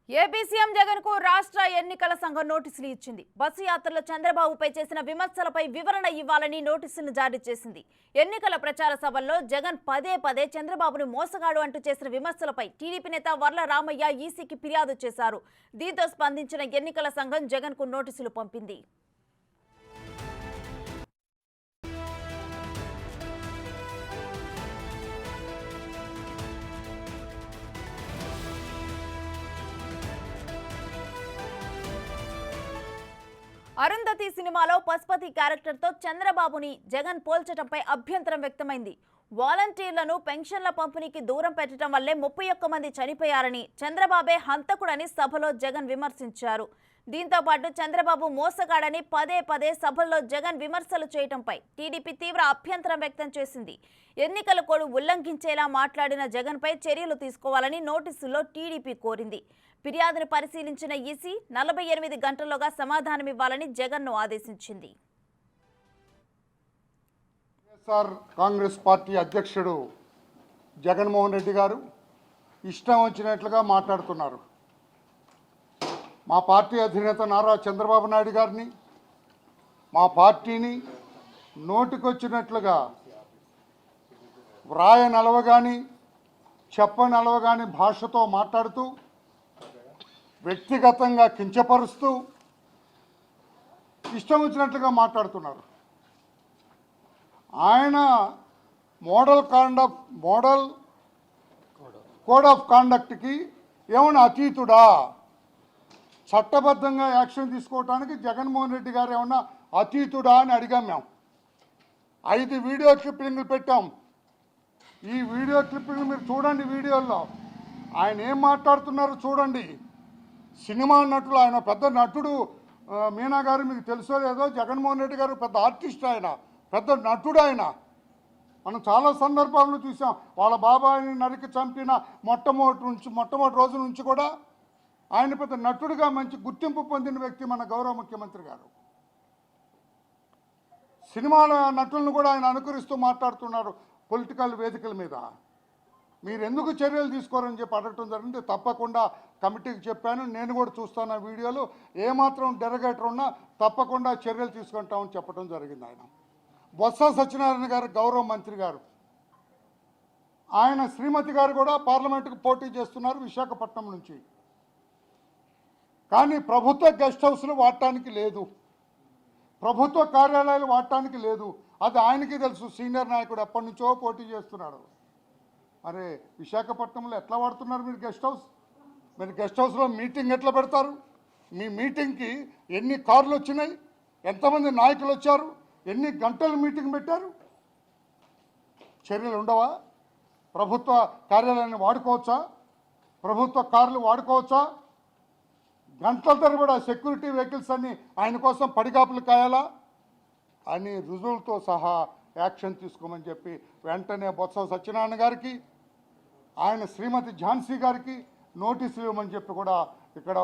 AP CM Jagan కు రాష్ట్ర ఎన్నికల సంఘం నోటీసులు ఇచ్చింది. బస్సు యాత్రలో చంద్రబాబుపై చేసిన విమర్శలపై వివరణ ఇవ్వాలని నోటీసులను జారీ చేసింది. ఎన్నికల ప్రచార సభల్లో జగన్ పదే పదే చంద్రబాబును మోసగాడు అంటూ చేసిన విమర్శలపై టీడీపీ నేత వర్ల రామయ్య ఈసీకి ఫిర్యాదు చేశారు. దీంతో స్పందించిన ఎన్నికల సంఘం జగన్ కు నోటీసులు పంపింది. అరుంధతి సినిమాలో పశుపతి క్యారెక్టర్తో చంద్రబాబుని జగన్ పోల్చడంపై అభ్యంతరం వ్యక్తమైంది. వాలంటీర్లను పెన్షన్ల పంపిణీకి దూరం పెట్టడం వల్లే 31 మంది చనిపోయారని, చంద్రబాబే హంతకుడని సభలో జగన్ విమర్శించారు. దీంతో పాటు చంద్రబాబు మోసగాడని పదే పదే సభల్లో జగన్ విమర్శలు చేయడంపై టీడీపీ తీవ్ర అభ్యంతరం వ్యక్తం చేసింది. ఎన్నికల కోడ్ ఉల్లంఘించేలా మాట్లాడిన జగన్పై చర్యలు తీసుకోవాలని నోటీసుల్లో టీడీపీ కోరింది. ఫిర్యాదును పరిశీలించిన ఈసీ 48 గంటల్లోగా సమాధానమివ్వాలని జగన్ను ఆదేశించింది. కాంగ్రెస్ పార్టీ అధ్యక్షుడు జగన్మోహన్ రెడ్డి గారు ఇష్టం వచ్చినట్లుగా మాట్లాడుతున్నారు. మా పార్టీ అధినేత నారా చంద్రబాబు నాయుడు గారిని, మా పార్టీని నోటికొచ్చినట్లుగా వ్రాయనలవగాని చెప్పనలవగాని భాషతో మాట్లాడుతూ వ్యక్తిగతంగా కించపరుస్తూ ఇష్టం వచ్చినట్లుగా మాట్లాడుతున్నారు. ఆయన మోడల్ కోడ్ ఆఫ్ కాండక్ట్కి ఏమన్నా అతీతుడా? చట్టబద్ధంగా యాక్షన్ తీసుకోవడానికి జగన్మోహన్ రెడ్డి గారు ఏమన్నా అతీతుడా అని అడిగాం. మేము 5 వీడియో క్లిప్పింగ్లు పెట్టాం. ఈ వీడియో క్లిప్పింగ్ మీరు చూడండి. వీడియోల్లో ఆయన ఏం మాట్లాడుతున్నారో చూడండి. సినిమా నటులు, ఆయన పెద్ద నటుడు. మీనా గారు మీకు తెలుసో లేదో, జగన్మోహన్ రెడ్డి గారు పెద్ద ఆర్టిస్ట్, ఆయన పెద్ద నటుడు. ఆయన మనం చాలా సందర్భాలను చూసాం. వాళ్ళ బాబాయిని నరికి చంపిన మొట్టమొదటి రోజు నుంచి కూడా ఆయన పెద్ద నటుడుగా మంచి గుర్తింపు పొందిన వ్యక్తి మన గౌరవ ముఖ్యమంత్రి గారు. సినిమాల నటులను కూడా ఆయన అనుకరిస్తూ మాట్లాడుతున్నారు పొలిటికల్ వేదికల మీద. మీరు ఎందుకు చర్యలు తీసుకోరని చెప్పి అడగటం జరిగింది. తప్పకుండా కమిటీకి చెప్పాను. నేను కూడా చూస్తాను ఆ వీడియోలు. ఏమాత్రం డెరగేటర్ ఉన్నా తప్పకుండా చర్యలు తీసుకుంటామని చెప్పడం జరిగింది. ఆయన బొత్స సత్యనారాయణ గారు గౌరవ మంత్రి గారు, ఆయన శ్రీమతి గారు కూడా పార్లమెంటుకు పోటీ చేస్తున్నారు విశాఖపట్నం నుంచి. కానీ ప్రభుత్వ గెస్ట్ హౌస్లు వాడటానికి లేదు, ప్రభుత్వ కార్యాలయాలు వాడటానికి లేదు. అది ఆయనకి తెలుసు. సీనియర్ నాయకుడు ఎప్పటి నుంచో పోటీ చేస్తున్నాడు. అరే, విశాఖపట్నంలో ఎట్లా వాడుతున్నారు మీరు గెస్ట్ హౌస్? మీరు గెస్ట్ హౌస్లో మీటింగ్ ఎట్లా పెడతారు? మీ మీటింగ్కి ఎన్ని కార్లు వచ్చినాయి? ఎంతమంది నాయకులు వచ్చారు? ఎన్ని గంటలు మీటింగ్ పెట్టారు? చర్యలు ఉండవా? ప్రభుత్వ కార్యాలయాన్ని వాడుకోవచ్చా? ప్రభుత్వ కార్లు వాడుకోవచ్చా? గంటల తరబడి సెక్యూరిటీ వెహికల్స్ అన్నీ ఆయన కోసం పడిగాపులు కాయాలా అని రుజువులతో సహా యాక్షన్ తీసుకోమని చెప్పి వెంటనే బొత్స సత్యనారాయణ గారికి, ఆయన శ్రీమతి ఝాన్సీ గారికి నోటీసులు ఇవ్వమని చెప్పి కూడా ఇక్కడ